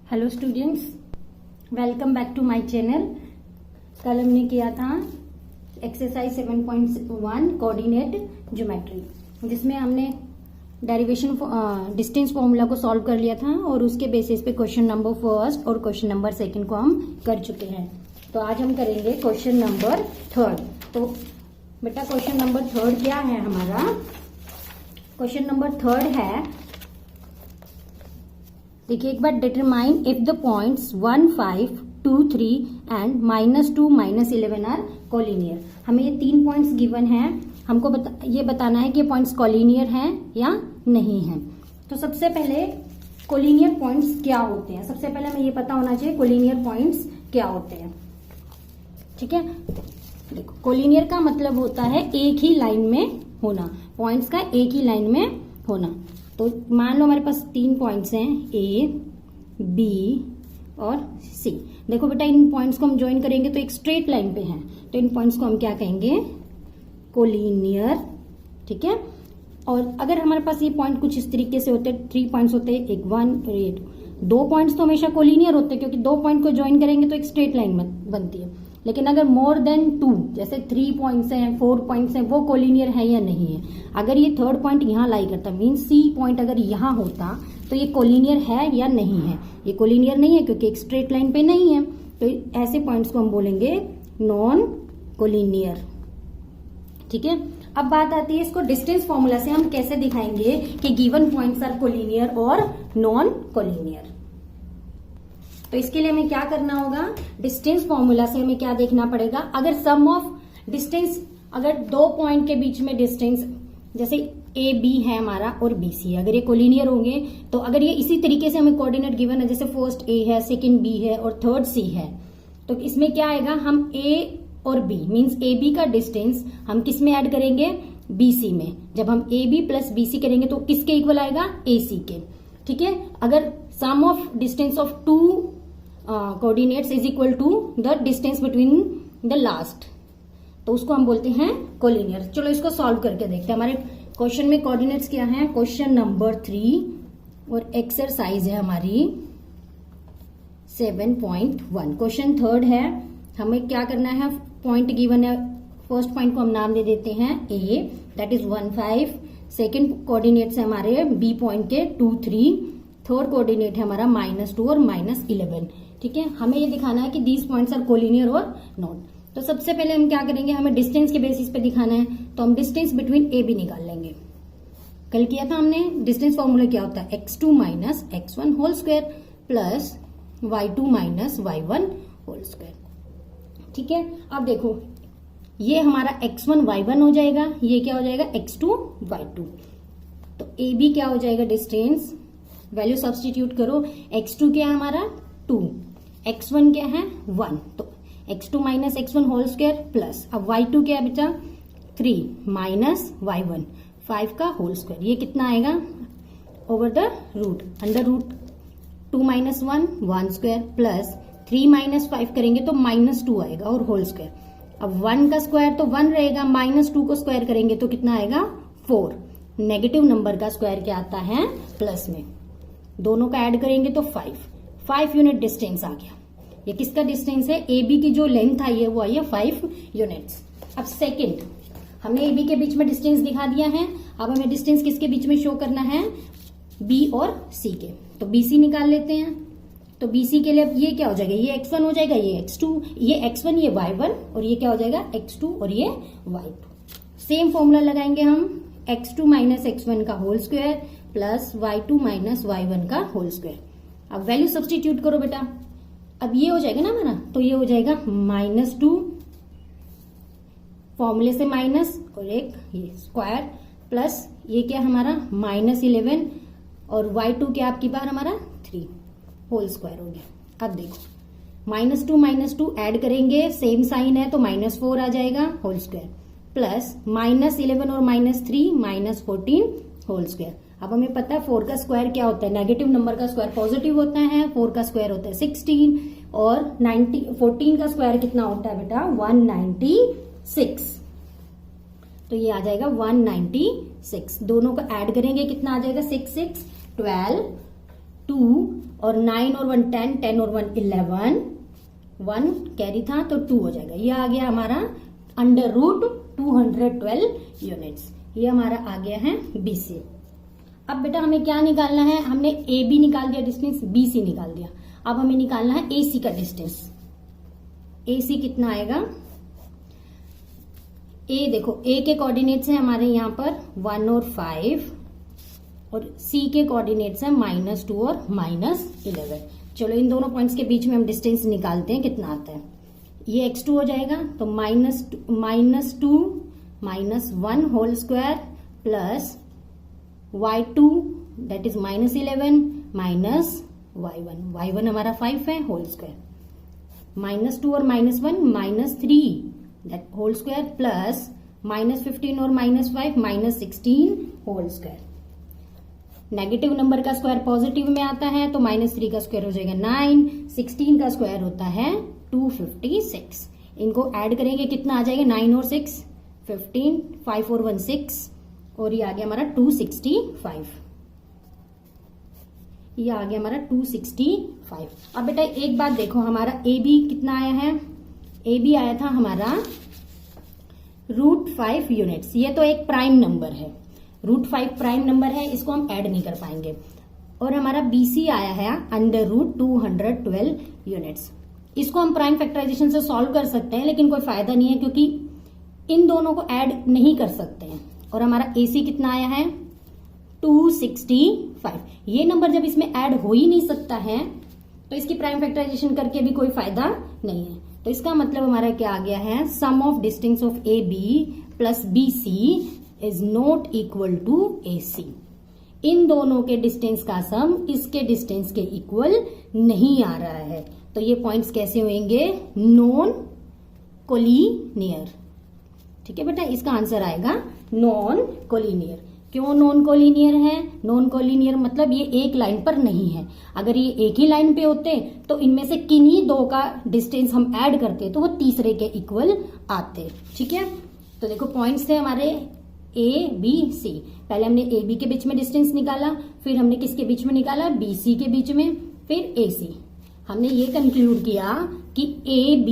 Hello students, welcome back to my channel. कल हमने किया था एक्सरसाइज 7.1 कोऑर्डिनेट ज्योमेट्री, जिसमें हमने डेरिवेशन डिस्टेंस फॉर्मूला को सॉल्व कर लिया था और उसके बेसिस पे क्वेश्चन नंबर फर्स्ट और क्वेश्चन नंबर सेकंड को हम कर चुके हैं। तो आज हम करेंगे क्वेश्चन नंबर थर्ड। तो बेटा क्वेश्चन नंबर थर्ड क्या है हमारा? क्वेश्चन नंबर थर्ड है, देखिए एक बार, determine if the points 1, 5, 2, 3 and -2, -11 are collinear. हमें ये 3 पॉइंट्स गिवन हैं, हमको ये बताना है कि पॉइंट्स कोलिनियर हैं या नहीं हैं। तो सबसे पहले कोलिनियर पॉइंट्स क्या होते हैं, सबसे पहले हमें ये पता होना चाहिए कोलिनियर पॉइंट्स क्या होते हैं। ठीक है, देखो कोलिनियर का मतलब होता है एक ही लाइन में होना, पॉइंट्स का एक ही लाइन में होना। तो मान लो हमारे पास 3 पॉइंट्स हैं, ए, बी और सी। देखो बेटा, इन पॉइंट्स को हम ज्वाइन करेंगे तो एक स्ट्रेट लाइन पे हैं, तो इन पॉइंट्स को हम क्या कहेंगे? कोलिनियर। ठीक है, और अगर हमारे पास ये पॉइंट कुछ इस तरीके से होते हैं, 3 पॉइंट्स होते हैं, एक 1 और 8, 2 पॉइंट्स तो हमेशा कोलिनियर होते हैं, क्योंकि 2 पॉइंट को ज्वाइन करेंगे तो एक स्ट्रेट लाइन बनती है। लेकिन अगर मोर देन 2, जैसे 3 पॉइंट्स हैं, 4 पॉइंट्स हैं, वो कोलिनियर है या नहीं है। अगर ये थर्ड पॉइंट यहाँ लाई करता, मीन सी पॉइंट अगर यहाँ होता तो ये कोलिनियर है या नहीं है? ये कोलिनियर नहीं है, क्योंकि एक स्ट्रेट लाइन पे नहीं है। तो ऐसे पॉइंट्स को हम बोलेंगे नॉन कोलिनियर। ठीक है, अब बात आती है इसको डिस्टेंस फॉर्मूला से हम कैसे दिखाएंगे कि गिवन पॉइंट्स आर कोलिनियर और नॉन कोलिनियर। तो इसके लिए हमें क्या करना होगा? डिस्टेंस फॉर्मूला से हमें क्या देखना पड़ेगा? अगर सम ऑफ डिस्टेंस, अगर 2 पॉइंट के बीच में डिस्टेंस, जैसे ए बी है हमारा और बी सी, अगर ये कोलिनियर होंगे, तो अगर ये इसी तरीके से हमें कोऑर्डिनेट गिवन है, जैसे फर्स्ट ए है, सेकंड बी है और थर्ड सी है, तो इसमें क्या आएगा? हम ए और बी मीन्स ए बी का डिस्टेंस हम किस में ऐड करेंगे? बी सी में। जब हम A B plus B C करेंगे तो किसके इक्वल आएगा? ए सी के। ठीक है, अगर sum of distance of 2 coordinates is equal to the distance between the last, तो उसको हम बोलते हैं कोलिनियर। चलो इसको सॉल्व करके देखते हैं। हमारे क्वेश्चन में कोऑर्डिनेट्स क्या हैं? क्वेश्चन नंबर 3 और एक्सरसाइज है हमारी 7.1। क्वेश्चन थर्ड है, हमें क्या करना है? पॉइंट गिवन है, फर्स्ट पॉइंट को हम नाम दे देते हैं ए, दैट इज 1, 5। सेकेंड कोऑर्डिनेट्स है हमारे बी पॉइंट के 2, 3। थर्ड कोऑर्डिनेट है हमारा -2 और -11। ठीक है, हमें ये दिखाना है कि दीज पॉइंट्स आर कोलिनियर और नॉट। तो सबसे पहले हम क्या करेंगे? हमें डिस्टेंस के बेसिस पे दिखाना है, तो हम डिस्टेंस बिटवीन ए बी निकाल लेंगे। कल किया था हमने, डिस्टेंस फॉर्मूला क्या होता है? x2 minus x1 whole square plus y2 minus y1 whole square. ठीक है, अब देखो ये हमारा x1 y1 हो जाएगा, ये क्या हो जाएगा? x2 y2। तो ए बी क्या हो जाएगा? डिस्टेंस, वैल्यू सब्सटीट्यूट करो। x2 क्या है हमारा? 2, x1 क्या है? 1, तो x2 minus x1 whole square plus, अब y2 क्या है बेटा? 3 माइनस y1 5 का होल स्क्वायर। ये कितना आएगा? Over the root, under root 2 minus 1 1 square plus 3 minus 5 करेंगे तो -2 आएगा और होल स्क्वायर। अब 1 का स्क्वायर तो 1 रहेगा, -2 को स्क्वायर करेंगे तो कितना आएगा? 4। नेगेटिव नंबर का स्क्वायर क्या आता है? प्लस में। दोनों का ऐड करेंगे तो 5 यूनिट डिस्टेंस आ गया। ये किसका डिस्टेंस है? ए बी की जो लेंथ आई है वो आई है 5 यूनिट्स। अब सेकंड, हमने ए बी के बीच में डिस्टेंस दिखा दिया है, अब हमें डिस्टेंस किसके बीच में शो करना है? बी और सी के। तो बी सी निकाल लेते हैं। तो बी सी के लिए अब ये क्या हो जाएगा? ये x1 हो जाएगा, ये x2, ये x1 ये y1 और ये क्या हो जाएगा? x2 और ये y2। सेम फॉर्मूला लगाएंगे हम, x2 माइनस x1 का whole square plus y2 minus y1 का होल स्क्वायर। अब वैल्यू सब्सटीट्यूट करो बेटा। अब ये हो जाएगा ना हमारा, तो ये हो जाएगा -2, फॉर्मूले से माइनस और एक ये स्क्वायर प्लस ये क्या हमारा? -11 और y2 क्या आपकी बार हमारा? 3 होल स्क्वायर हो गया। अब देखो -2 ऐड करेंगे, सेम साइन है तो -4 आ जाएगा होल स्क्वायर प्लस -11 और -3 -14 होल स्क्वायर। अब हमें पता है 4 का स्क्वायर क्या होता है? नेगेटिव नंबर का स्क्वायर पॉजिटिव होता है। 4 का स्क्वायर होता है 16 और 14 का स्क्वायर कितना होता है बेटा? 196। तो ये आ जाएगा 196। दोनों को ऐड करेंगे, कितना आ जाएगा? 6 6 12 2 और 9 और 1 10, 10 और 1 11, 1 कैरी था तो 2 हो जाएगा। ये आ गया हमारा अंडर रूट 212 यूनिट्स। ये हमारा आ गया है BC। अब बेटा हमें क्या निकालना है, हमने AB निकाल दिया डिस्टेंस, BC निकाल दिया, अब हमें निकालना है AC का डिस्टेंस। AC कितना आएगा, A देखो A के कोऑर्डिनेट्स है हमारे यहाँ पर 1 और 5 और C के कोऑर्डिनेट्स है -2 और -11। चलो इन दोनों पॉइंट्स के बीच में हम डिस्टेंस निकालते हैं कितना आता है। ये x2 हो जाएगा तो -2 -1 whole square plus y2 that is -11 minus y1 हमारा 5 है होल स्क्वायर, -2 और -1 -3 दैट होल स्क्वायर प्लस -15 और -5 -16 होल स्क्वायर। नेगेटिव नंबर का स्क्वायर पॉजिटिव में आता है तो -3 का स्क्वायर हो जाएगा 9, 16 का स्क्वायर होता है 256। इनको ऐड करेंगे कितना आ जाएगा, 9 और 6 15, 5 और 1 6 और ये आ गया हमारा 265। ये आ गया हमारा 265। अब बेटा एक बात देखो, हमारा AB कितना आया है, AB आया था हमारा √5 यूनिट्स। ये तो एक प्राइम नंबर है, √5 प्राइम नंबर है, इसको हम ऐड नहीं कर पाएंगे। और हमारा BC आया है अंडर रूट 212 यूनिट्स। इसको हम प्राइम फैक्टराइजेशन से सॉल्व कर सकते हैं लेकिन कोई फायदा नहीं है क्योंकि इन दोनों को ऐड नहीं कर सकते हैं। और हमारा AC कितना आया है 265। ये नंबर जब इसमें ऐड हो ही नहीं सकता है तो इसकी प्राइम फैक्टराइजेशन करके भी कोई फायदा नहीं है। तो इसका मतलब हमारा क्या आ गया है, sum of distance of AB plus BC is not equal to AC। इन दोनों के डिस्टेंस का सम इसके डिस्टेंस के इक्वल नहीं आ रहा है। तो ये पॉइंट्स कैसे होंगे, नॉन कोलिनियर। ठीक है बेटा, इसका आंसर आएगा नॉन कोलिनियर। क्यों नॉन कोलिनियर है, नॉन कोलिनियर मतलब ये एक लाइन पर नहीं है। अगर ये एक ही लाइन पे होते तो इनमें से किन्हीं दो का डिस्टेंस हम ऐड करते तो वो तीसरे के इक्वल आते। ठीक है, तो देखो पॉइंट्स थे हमारे ABC। पहले हमने AB के बीच में डिस्टेंस निकाला, फिर हमने किसके बीच में निकाला, BC के बीच में, फिर AC। हमने ये कंक्लूड किया कि AB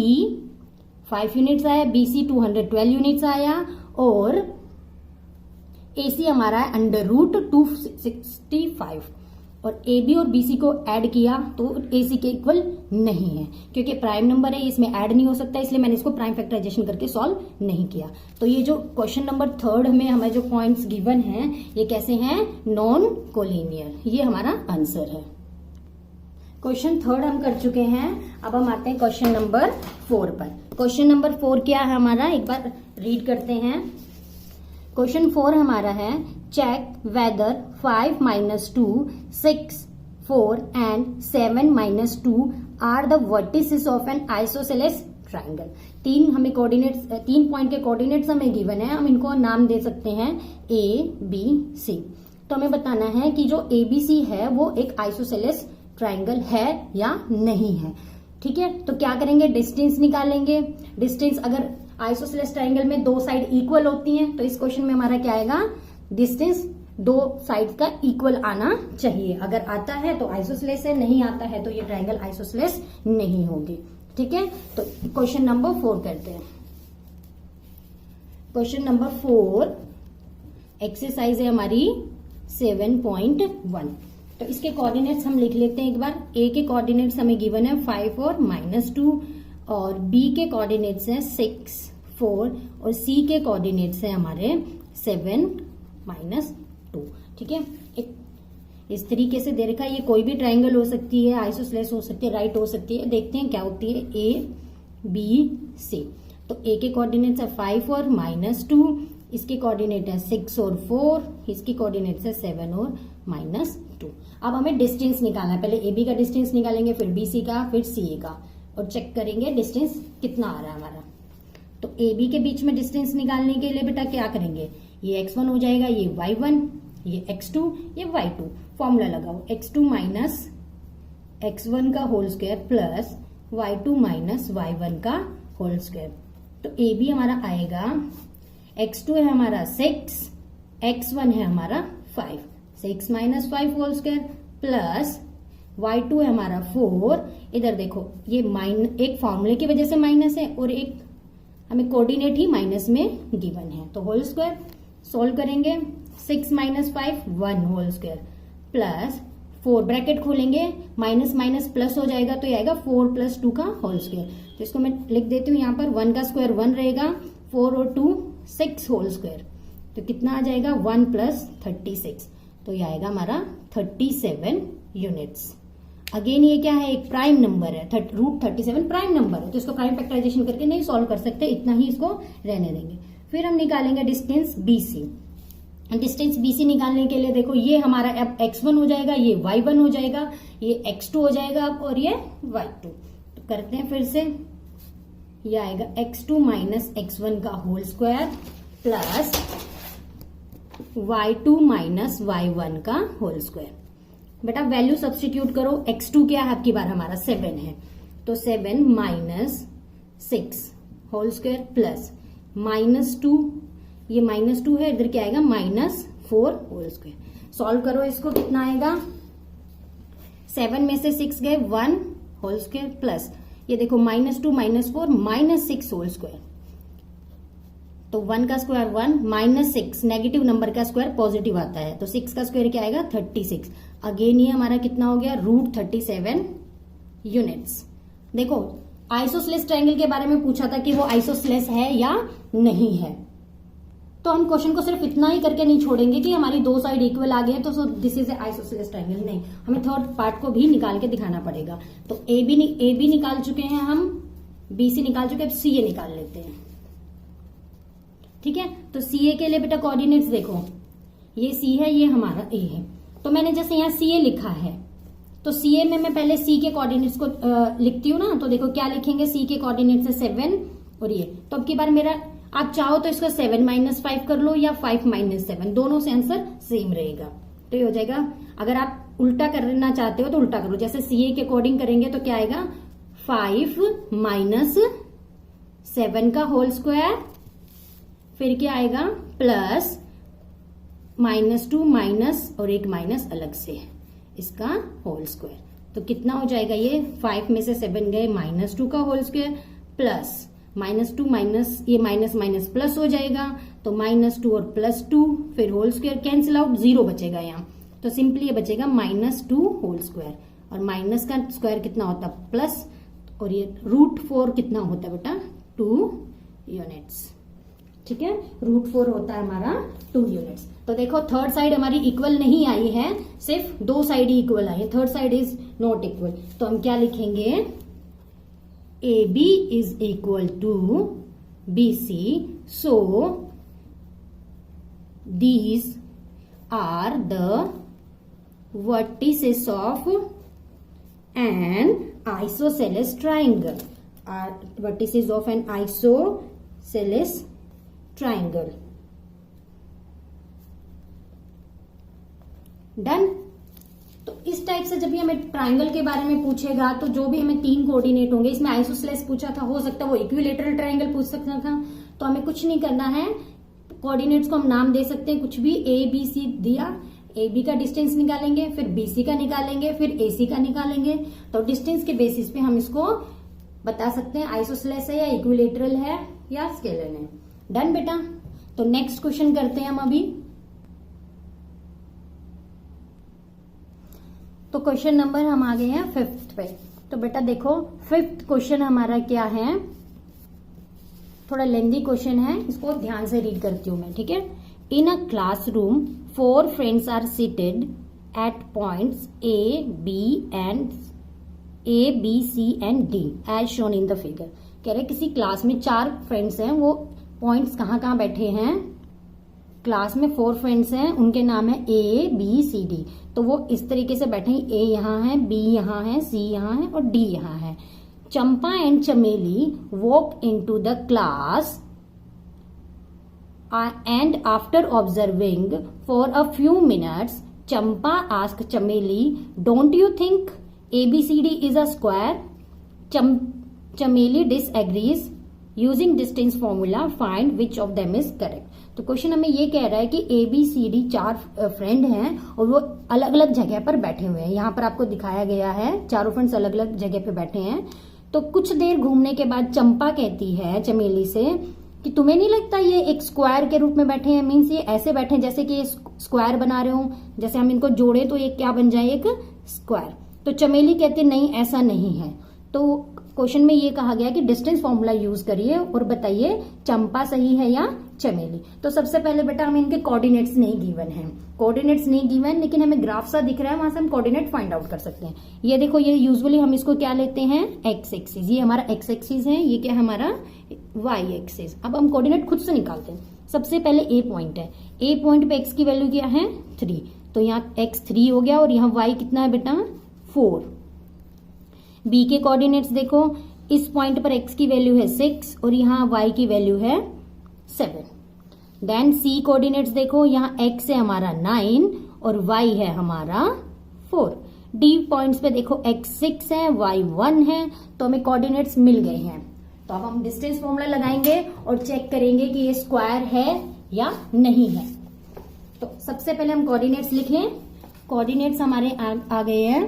5 यूनिट्स आया, BC 212 यूनिट्स आया और AC हमारा है अंडर रूट 265। और AB और BC को ऐड किया तो AC के इक्वल नहीं है क्योंकि प्राइम नंबर है, इसमें ऐड नहीं हो सकता, इसलिए मैंने इसको प्राइम फैक्टराइजेशन करके सॉल्व नहीं किया। तो ये जो क्वेश्चन नंबर 3 में हमें जो पॉइंट्स गिवन हैं ये कैसे हैं, नॉन कोलिनियर। ये हमारा आंसर है। क्वेश्चन 3 हम कर चुके हैं, अब हम आते हैं क्वेश्चन नंबर 4 पर। क्वेश्चन नंबर 4 क्या है हमारा, एक बार रीड करते हैं। क्वेश्चन 4 हमारा है, check whether 5 - 2 6 4 and 7 - 2 are the vertices of an isosceles triangle. तीन हमें कोऑर्डिनेट्स, 3 पॉइंट के कोऑर्डिनेट्स हमें गिवन है, हम इनको नाम दे सकते हैं ABC। तो हमें बताना है कि जो ABC है वो एक आइसोसेलेस ट्राइंगल है या नहीं है। ठीक है, तो क्या करेंगे, डिस्टेंस निकालेंगे। डिस्टेंस अगर आइसोसेलेस ट्राइंगल में दो साइड इक्वल होती हैं तो इस क्वेश्चन में हमारा क्या आएगा, डिस्टेंस दो साइड का इक्वल आना चाहिए। अगर आता है तो आइसोसेलेस है, नहीं आता है तो ये ट्राइंगल आइसोसेलेस नहीं होगी। ठीक है, तो क्वेश्चन नंबर 4 करते हैं। क्वेश्चन नंबर 4 एक्सरसाइज है हमारी 7.1। तो इसके कोऑर्डिनेट्स हम लिख लेते हैं एक बार। A के कोऑर्डिनेट्स हमें गिवन है 5 और -2 और B के कोऑर्डिनेट्स हैं 6 4 और C के कोऑर्डिनेट्स हैं हमारे 7 - 2। ठीक है, एक इस तरीके से दे रखा है। ये कोई भी ट्राइंगल हो सकती है, आइसोसेलेस हो सकती है, राइट हो सकती है। देखते हैं क्या होती है ABC। तो A के कोऑर्डिनेट्स है 5 और -2, इसके कोऑर्डिनेट है 6 और 4, इसकी कोऑर्डिनेट्स है 7 और -2। अब हमें डिस्टेंस निकालना है, पहले AB का डिस्टेंस निकालेंगे, फिर BC का, फिर CA का और चेक करेंगे डिस्टेंस कितना आ रहा है हमारा। तो AB के बीच में डिस्टेंस निकालने के लिए बेटा क्या करेंगे, ये x1 हो जाएगा, ये y1, ये x2, ये y2। फॉर्मूला लगाओ, x2 माइनस x1 का whole square plus y2 minus y1 का होल स्क्वायर। तो AB हमारा आएगा, x2 है हमारा 6, x1 है हमारा 5, 6 - 5 होल स्क्वायर प्लस y2 है हमारा 4। इधर देखो ये एक फॉर्मूले की वजह से माइनस है और एक हमें कोऑर्डिनेट ही माइनस में गिवन है, तो होल स्क्वायर सोल्व करेंगे। 6 minus 5 1 whole square plus 4 bracket खोलेंगे, माइनस माइनस प्लस हो जाएगा तो ये आएगा 4 प्लस 2 का होल स्क्वायर। तो इसको मैं लिख देती हूँ यहाँ पर 1 का स्क्वायर 1 रहेगा, 4 और 2 6 होल स्क्वायर, तो कितना आ जाएगा 1 प्लस 36, तो ये आएगा हमारा 37 यूनिट्स। अगेन ये क्या है, एक प्राइम नंबर है, रूट 37 प्राइम नंबर है, तो इसको प्राइम फैक्टराइजेशन करके नहीं सॉल्व कर सकते, इतना ही इसको रहने देंगे। फिर हम निकालेंगे डिस्टेंस BC। डिस्टेंस BC निकालने के लिए देखो ये हमारा अब x1 हो जाएगा, ये y1 हो जाएगा, ये x2 हो जाएगा और ये y2। तो करते हैं फिर से, ये आएगा x2 माइनस x1 का whole square plus y2 minus y1 का होल स्क्वायर। बेटा वैल्यू सब्स्टिट्यूट करो, x2 क्या है आपकी बार हमारा 7 है, तो 7 माइनस 6 होल स्क्वायर प्लस -2, ये -2 है, इधर क्या आएगा -4 होल स्क्वायर। सॉल्व करो इसको, कितना आएगा 7 में से 6 गए 1 होल स्क्वायर प्लस ये देखो -2 -4 -6 होल स्क्वायर, तो 1 का स्क्वायर 1 -6 नेगेटिव नंबर का स्क्वायर पॉजिटिव आता है, तो 6 का स्क्वायर क्या आएगा 36। अगेन ये हमारा कितना हो गया रूट 37 यूनिट्स। देखो आइसोसेलेस ट्रायंगल के बारे में पूछा था कि वो आइसोसेलेस है या नहीं है, तो हम क्वेश्चन को सिर्फ इतना ही करके नहीं छोड़ेंगे कि हमारी दो साइड इक्वल आ गए तो दिस इज आइसोसेलेस ट्रायंगल, नहीं, हमें थर्ड पार्ट को भी निकाल के दिखाना पड़ेगा। तो ए बी निकाल चुके हैं हम, BC निकाल चुके हैं, अब CA निकाल लेते हैं। ठीक है, तो CA के लिए बेटा कोऑर्डिनेट्स देखो, ये C है, ये हमारा A है, तो मैंने जैसे यहाँ CA लिखा है तो CA में मैं पहले C के कोऑर्डिनेट्स को लिखती हूँ ना, तो देखो क्या लिखेंगे, C के कोऑर्डिनेट्स है 7 और ये, तो अब की बार मेरा आप चाहो तो इसका 7 - 5 कर लो या 5 - 7, दोनों से आंसर सेम रहेगा, तो ये हो जाएगा। अगर आप उल्टा करना चाहते हो तो उल्टा करो, जैसे CA के अकॉर्डिंग करेंगे तो क्या आएगा 5 - 7 का होल स्क्वायर, फिर क्या आएगा प्लस -2 माइनस और एक माइनस अलग से इसका होल स्क्वायर, तो कितना हो जाएगा ये 5 में से 7 गए -2 का होल स्क्वायर प्लस -2 माइनस ये माइनस माइनस प्लस हो जाएगा, तो -2 और +2 फिर होल स्क्वायर कैंसिल आउट, 0 बचेगा यहाँ, तो सिंपली ये बचेगा -2 होल स्क्वायर, और माइनस का स्क्वायर कितना होता है प्लस, और ये √4 कितना होता है बेटा 2 यूनिट्स। ठीक है, √4 होता है हमारा 2 यूनिट्स। तो देखो थर्ड साइड हमारी इक्वल नहीं आई है, सिर्फ दो साइड ही इक्वल आई है, third side is not equal, तो हम क्या लिखेंगे AB is equal to BC, so these are the vertices of an isosceles triangle, are vertices of an isosceles triangle. Done. तो इस टाइप से जब भी हमें ट्रायंगल के बारे में पूछेगा तो जो भी हमें 3 कोऑर्डिनेट होंगे, इसमें आइसोसेलेस पूछा था, हो सकता है वो इक्विलेटरल ट्रायंगल पूछ सकता था, तो हमें कुछ नहीं करना है, कोऑर्डिनेट्स को हम नाम दे सकते हैं कुछ भी, ABC दिया, AB का डिस्टेंस निकालेंगे, फिर BC का निकालेंगे, फिर AC का निकालेंगे, तो डिस्टेंस के बेसिस पे हम इसको बता सकते हैं आइसोसेलेस है या इक्विलेटरल है या स्केलर है। डन बेटा, तो नेक्स्ट क्वेश्चन करते हैं हम अभी। तो क्वेश्चन नंबर हम आ गए हैं 5th पे। तो बेटा देखो 5th क्वेश्चन हमारा क्या है, थोड़ा लेंदी क्वेश्चन है, इसको ध्यान से रीड करती हूं मैं, ठीक है। In a classroom 4 friends are seated at points A, B, C and D as shown in the figure. कह रहे किसी क्लास में 4 फ्रेंड्स हैं, वो पॉइंट्स कहाँ कहाँ बैठे हैं, क्लास में 4 फ्रेंड्स हैं, उनके नाम है A, B, C, D, तो वो इस तरीके से बैठे हैं, A यहाँ है, B यहाँ है, C यहाँ है और D यहाँ है। Champa and Chameli walk into the class and after observing for a few minutes Champa ask Chameli, don't you think ABCD is a square? Chameli disagrees, using distance formula find which of them is correct. तो question हमें ये कह रहा है कि A B C D 4 friend हैं और वो अलग अलग जगह पर बैठे हुए हैं। यहाँ पर आपको दिखाया गया है चारों फ्रेंड्स अलग अलग जगह पे बैठे हैं। तो कुछ देर घूमने के बाद चंपा कहती है चमेली से कि तुम्हें नहीं लगता ये एक स्क्वायर के रूप में बैठे हैं, मीन्स ये ऐसे बैठे हैं जैसे कि ये स्क्वायर बना रहे हो, जैसे हम इनको जोड़े तो ये क्या बन जाए, एक स्क्वायर। तो चमेली कहती है नहीं ऐसा नहीं है। तो क्वेश्चन में ये कहा गया कि डिस्टेंस फॉर्मूला यूज करिए और बताइए चंपा सही है या चमेली। तो सबसे पहले बेटा हमें इनके कोऑर्डिनेट्स नहीं गिवन है, कोऑर्डिनेट्स नहीं गिवन, लेकिन हमें ग्राफ सा दिख रहा है, वहां से हम कोऑर्डिनेट फाइंड आउट कर सकते हैं। ये देखो, ये यूजुअली हम इसको क्या लेते हैं, एक्स एक्सिस, ये हमारा एक्स एक्सिस है, ये क्या है हमारा वाई एक्सिस। अब हम कोऑर्डिनेट खुद से निकालते हैं। सबसे पहले ए पॉइंट है, ए पॉइंट पे एक्स की वैल्यू क्या है 3, तो यहाँ एक्स 3 हो गया और यहाँ वाई कितना है बेटा 4। बी के कोऑर्डिनेट्स देखो, इस पॉइंट पर x की वैल्यू है 6 और यहाँ y की वैल्यू है 7। देन सी कोऑर्डिनेट्स देखो, यहाँ x है हमारा 9 और y है हमारा 4। डी पॉइंट्स पे देखो x 6 है, y 1 है, तो हमें कोऑर्डिनेट्स मिल गए हैं। तो अब हम डिस्टेंस फॉर्मूला लगाएंगे और चेक करेंगे कि ये स्क्वायर है या नहीं है। तो सबसे पहले हम कोऑर्डिनेट्स लिख लें। कोऑर्डिनेट्स हमारे आ गए हैं।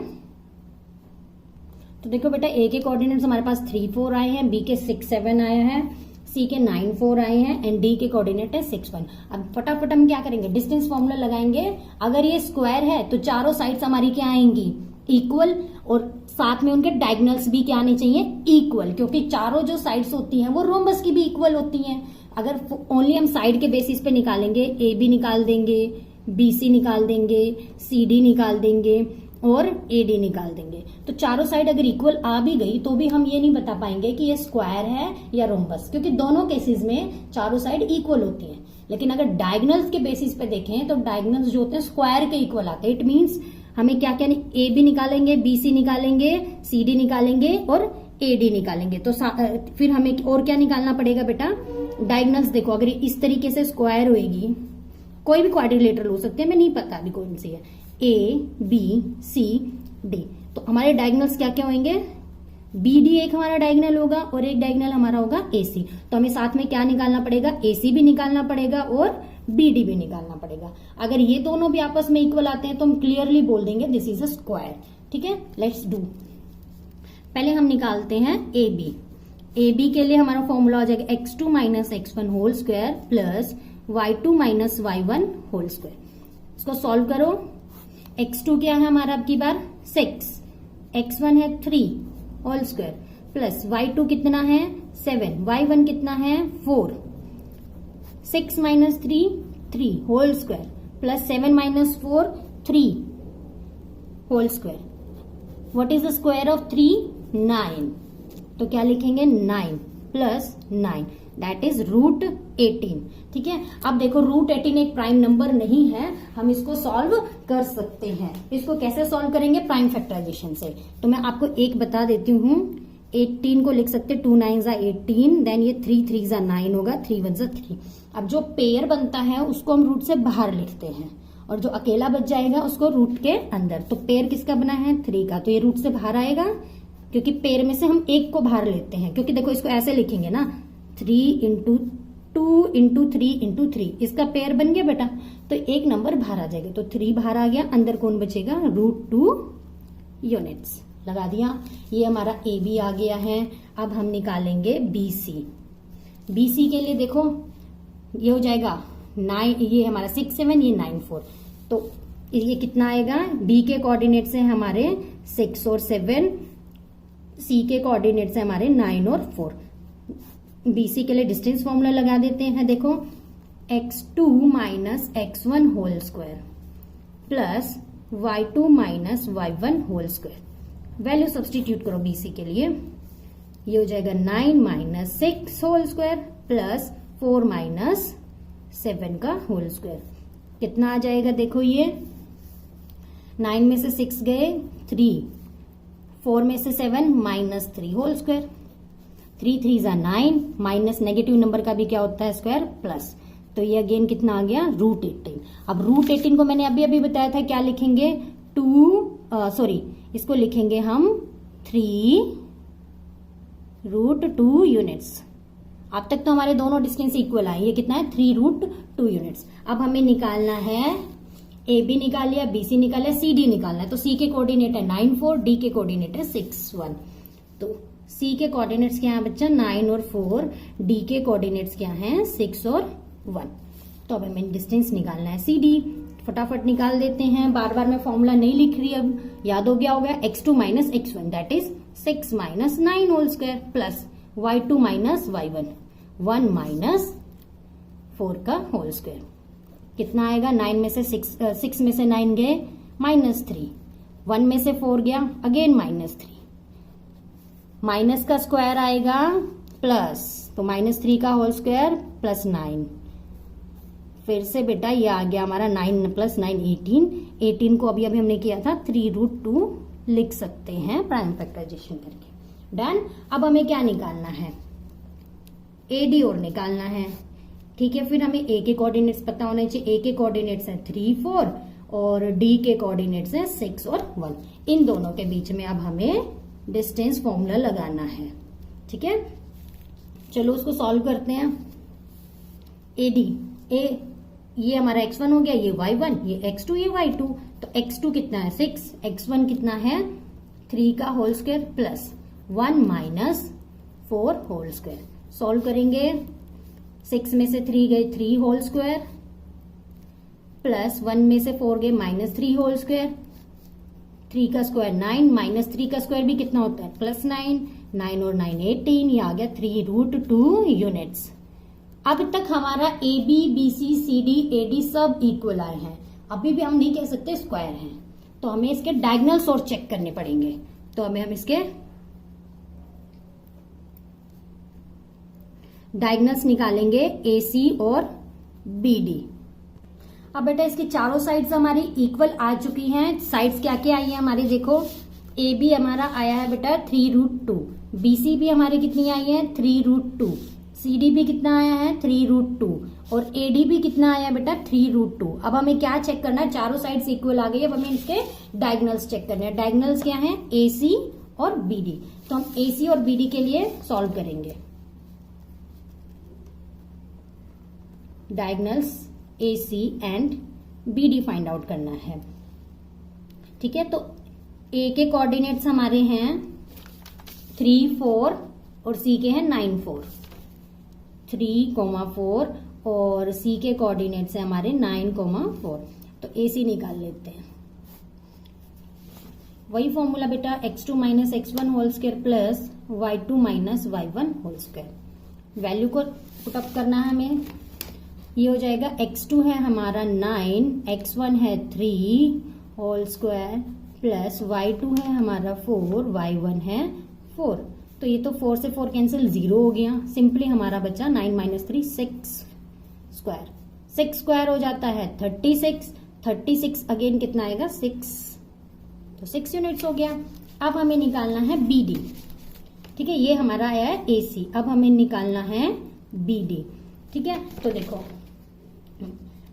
तो देखो बेटा, ए के कोऑर्डिनेट्स हमारे पास 3 4 आए हैं, बी के 6 7 आए हैं, सी के 9 4 आए हैं एंड डी के कोऑर्डिनेट है 6 1। अब फटाफट हम क्या करेंगे, डिस्टेंस फॉर्मूला लगाएंगे। अगर ये स्क्वायर है तो चारों साइड्स हमारी क्या आएंगी, इक्वल, और साथ में उनके डायगोनल्स भी क्या आने चाहिए, इक्वल, क्योंकि चारों जो साइड्स होती हैं वो रोम्बस की भी इक्वल होती हैं। अगर ओनली हम साइड के बेसिस पे निकालेंगे, ए बी निकाल देंगे, बी सी निकाल देंगे, सी डी निकाल देंगे और एडी निकाल देंगे, तो चारों साइड अगर इक्वल आ भी गई तो भी हम ये नहीं बता पाएंगे कि ये स्क्वायर है या रोम्बस, क्योंकि दोनों केसेस में चारों साइड इक्वल होती हैं। लेकिन अगर डायगोनल्स के बेसिस पे देखें तो डायगोनल्स जो होते हैं स्क्वायर के इक्वल आते हैं। इट मीन्स हमें क्या क्या, ए बी निकालेंगे, बी सी निकालेंगे, सी डी निकालेंगे और ए डी निकालेंगे। तो फिर हमें और क्या निकालना पड़ेगा बेटा, डायगोनल्स। देखो, अगर इस तरीके से स्क्वायर होएगी, कोई भी क्वाड्रिलेटरल हो सकते हैं, मैं नहीं पता अभी कौन सी है, ए बी सी डी, तो हमारे डायगोनल्स क्या क्या होंगे, बी डी एक हमारा डायगोनल होगा और एक डायगोनल हमारा होगा ए सी। तो हमें साथ में क्या निकालना पड़ेगा, ए सी भी निकालना पड़ेगा और बी डी भी निकालना पड़ेगा। अगर ये दोनों भी आपस में इक्वल आते हैं तो हम क्लियरली बोल देंगे दिस इज अ स्क्वायर। ठीक है, लेट्स डू। पहले हम निकालते हैं ए बी। ए बी के लिए हमारा फॉर्मूला हो जाएगा x2 minus x1 whole square plus y2 minus y1 whole square. इसको सॉल्व करो। x2 क्या है हमारा अब की बार 6, x1 है 3 होल स्क्वायर प्लस y2 कितना है 7, y1 कितना है 4, 6 minus 3 whole square plus 7 minus 4 3 whole square. What is the square of 3? 9। तो क्या लिखेंगे 9 प्लस 9 दैट इज रूट 18। ठीक है, अब देखो रूट 18 एक प्राइम नंबर नहीं है, हम इसको सॉल्व कर सकते हैं। इसको कैसे सॉल्व करेंगे, प्राइम फैक्टराइजेशन से। तो मैं आपको एक बता देती हूँ, 18 को लिख सकते 2 9 18, देन ये 3 3 9 होगा, 3 1 3। अब जो पेयर बनता है उसको हम रूट से बाहर लिखते हैं और जो अकेला बच जाएगा उसको रूट के अंदर। तो पेयर किसका बना है 3 का, तो ये रूट से बाहर आएगा क्योंकि पेयर में से हम एक को बाहर लेते हैं। क्योंकि देखो इसको ऐसे लिखेंगे ना, 3 इंटू 2 इंटू 3 इंटू 3, इसका पेयर बन गया बेटा, तो एक नंबर बाहर आ जाएगा। तो 3 बाहर आ गया, अंदर कौन बचेगा, रूट 2 यूनिट्स लगा दिया। ये हमारा ए बी आ गया है। अब हम निकालेंगे बी सी। बी सी के लिए देखो ये हो जाएगा 9, ये हमारा 6 7, ये 9 4, तो ये कितना आएगा, बी के कोऑर्डिनेट्स हैं हमारे 6 और 7, सी के कोऑर्डिनेट्स हैं हमारे 9 और 4। बीसी के लिए डिस्टेंस फॉर्मूला लगा देते हैं। देखो x2 minus x1 whole square plus y2 minus y1 whole square. Value substitute करो बीसी के लिए, ये हो जाएगा 9 minus 6 whole square plus 4 minus 7 का होल स्क्वायर। कितना आ जाएगा, देखो ये 9 में से 6 गए 3, 4 में से 7 minus 3 whole square, 3 3 9, minus negative number का भी क्या होता है स्क्वायर प्लस, तो ये अगेन कितना आ गया रूट 18। अब रूट 18 को मैंने अभी बताया था क्या लिखेंगे, इसको लिखेंगे हम 3 रूट 2 यूनिट्स। अब तक तो हमारे दोनों डिस्टेंस इक्वल आए। ये कितना है 3√2 यूनिट्स। अब हमें निकालना है ए बी निकाल लिया, बी सी निकाल लिया, सी डी निकालना है। तो सी के कोऑर्डिनेट है 9 4, डी के कोऑर्डिनेट है 6 1। तो सी के कोऑर्डिनेट्स क्या है बच्चा 9 और 4, डी के कोऑर्डिनेट्स क्या हैं 6 और 1। तो अब हमें डिस्टेंस निकालना है सी डी। फटाफट निकाल देते हैं, बार बार मैं फॉर्मूला नहीं लिख रही, अब याद हो गया होगा। x2 minus x1 that is 6 minus 9 whole square plus y2 minus y1 1 minus 4 का होल स्क्वायर। कितना आएगा 9 में से 6 में से 9 गए -3, 1 में से 4 गया अगेन -3, माइनस का स्क्वायर आएगा प्लस, तो -3 का होल स्क्वायर प्लस 9। फिर से बेटा ये आ गया हमारा 9 प्लस 9 18 को अभी हमने किया था 3√2 लिख सकते हैं प्राइम फैक्टराइजेशन करके। डन। अब हमें क्या निकालना है एडी और निकालना है। ठीक है, फिर हमें ए के कोऑर्डिनेट्स पता होने चाहिए। ए के कोऑर्डिनेट्स हैं 3 4 और डी के कोऑर्डिनेट्स हैं 6 और 1। इन दोनों के बीच में अब हमें डिस्टेंस फॉर्मूला लगाना है। ठीक है, चलो उसको सॉल्व करते हैं। एडी ए ये हमारा x1 हो गया, ये y1, ये x2, ये y2। तो x2 कितना है 6, x1 कितना है 3 का whole square plus 1 minus 4 whole square. Solve करेंगे, 6 में से 3 गए 3 होल स्क्वायर प्लस 1 में से 4 गए -3 होल स्क्वायर। 3 का स्क्वायर 9, -3 का स्क्वायर भी कितना होता है +9, 9 और 9 18, ये आ गया 3√2 यूनिट्स। अब तक हमारा A B B C C D A D सब इक्वल आए हैं। अभी भी हम नहीं कह सकते स्क्वायर हैं, तो हमें इसके डायगोनल्स और चेक करने पड़ेंगे। तो हम इसके डायगोनल्स निकालेंगे ए सी और बी डी। अब बेटा इसकी चारों साइड्स हमारी इक्वल आ चुकी हैं। साइड्स क्या क्या आई है हमारी, देखो ए बी हमारा आया है बेटा 3√2, बी सी भी हमारी कितनी आई है 3√2, सी डी भी कितना आया है 3√2 और ए डी भी कितना आया बेटा 3√2। अब हमें क्या चेक करना है, चारों साइड्स इक्वल आ गई। अब हमें इसके डायगोनल्स चेक करने हैं। डायगोनल्स क्या हैं ए सी और बी डी। तो हम ए सी और बी डी के लिए सॉल्व करेंगे। Diagonals A C and B D find out करना है। ठीक है, तो ए के कोऑर्डिनेट्स हमारे हैं 3 4 और सी के हैं 9 4, 3, 4 और सी के कोऑर्डिनेट्स है हमारे 9, 4। तो ए सी निकाल लेते हैं। वही फॉर्मूला बेटा x2 minus x1 whole square plus y2 minus y1 whole square. Value को पुटअप करना है हमें। ये हो जाएगा x2 है हमारा 9, x1 है 3 होल स्क्वायर प्लस y2 है हमारा 4, y1 है 4। तो ये तो 4 से 4 कैंसिल 0 हो गया। सिंपली हमारा बचा 9 माइनस 3 6 स्क्वायर। 6 स्क्वायर हो जाता है 36, 36 अगेन कितना आएगा 6, तो 6 यूनिट्स हो गया। अब हमें निकालना है बी डी। ठीक है, ये हमारा आया है ए सी। अब हमें निकालना है बी डी। ठीक है, तो देखो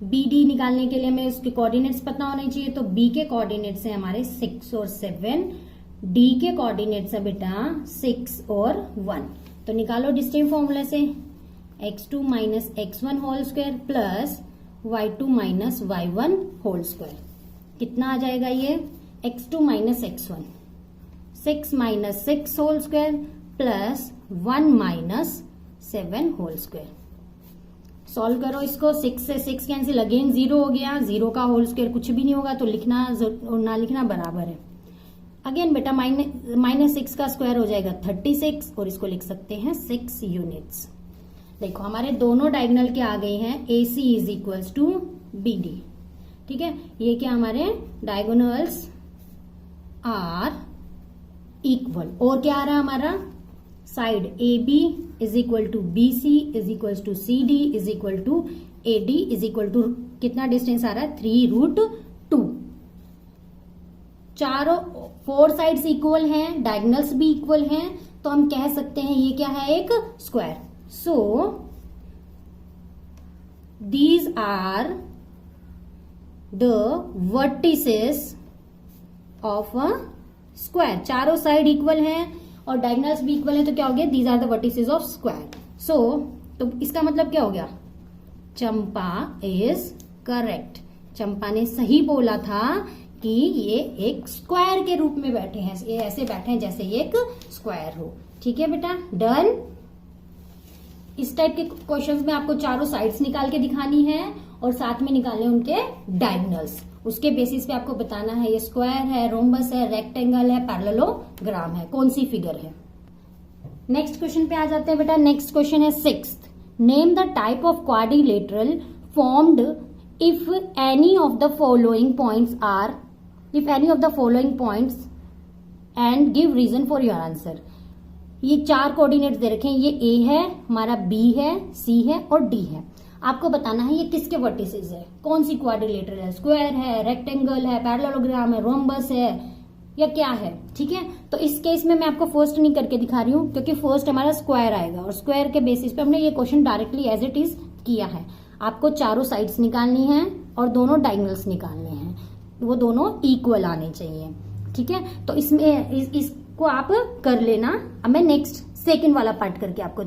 बी डी निकालने के लिए हमें उसके कोऑर्डिनेट्स पता होने चाहिए। तो बी के कोऑर्डिनेट्स है हमारे 6 और 7, डी के कोऑर्डिनेट्स है बेटा 6 और 1। तो निकालो डिस्टेंस फॉर्मूला से x2 minus x1 whole square plus y2 minus y1 whole square. कितना आ जाएगा ये x2 minus x1 6 minus 6 whole square plus 1 minus 7 whole square. Solve करो इसको, 6 से 6 कैंसिल अगेन 0 हो गया। 0 का होल स्क्वायर कुछ भी नहीं होगा, तो लिखना और ना लिखना बराबर है। अगेन बेटा -6 का स्क्वायर हो जाएगा 36 और इसको लिख सकते हैं 6 यूनिट्स। देखो हमारे दोनों डायगोनल के आ गए हैं A C is equals to B D. ठीक है, ये क्या हमारे डायगोनल्स आर इक्वल। और क्या आ रहा है हमारा side A B is equal to B C is equal to C D is equal to A D is equal to कितना डिस्टेंस आ रहा है 3√2। चारों 4 साइड्स इक्वल हैं, डायगोनल्स भी इक्वल हैं, तो हम कह सकते हैं ये क्या है एक square. So these are the vertices of a square. चारों साइड इक्वल हैं और डायगोनल्स भी इक्वल है, तो क्या हो गया these are the vertices of square. तो इसका मतलब क्या हो गया, चंपा इज करेक्ट। चंपा ने सही बोला था कि ये एक स्क्वायर के रूप में बैठे हैं, ये ऐसे बैठे हैं जैसे ये एक स्क्वायर हो। ठीक है बेटा, डन। इस टाइप के क्वेश्चंस में आपको चारों साइड्स निकाल के दिखानी है और साथ में निकालने उनके डायगोनल्स। उसके बेसिस पे आपको बताना है ये स्क्वायर है, रोम्बस है, रेक्टेंगल है, पैरेललोग्राम है, कौन सी फिगर है। नेक्स्ट क्वेश्चन पे आ जाते हैं बेटा। नेक्स्ट क्वेश्चन है 6th। Name the type of quadrilateral formed if any of the following points and give reason for your answer. ये 4 कोऑर्डिनेट्स दे रखे हैं, ये ए है, हमारा बी है, सी है और डी है। आपको बताना है ये किसके वर्टिसेस है, कौन सी क्वाड्रिलेटरल है, स्क्वायर है, रेक्टेंगल है, पैरेललोग्राम है, रोम्बस है या क्या है। ठीक है, तो इस केस में मैं आपको फर्स्ट नहीं करके दिखा रही हूँ क्योंकि फर्स्ट हमारा स्क्वायर आएगा और स्क्वायर के बेसिस पे हमने ये question directly as it is किया है। आपको चारों साइड्स निकालनी है और दोनों डायगोनल्स निकालने हैं, वो दोनों इक्वल आने चाहिए। ठीक है, तो इसमें इसको आप कर लेना। अब मैं नेक्स्ट सेकंड वाला पार्ट करके आपको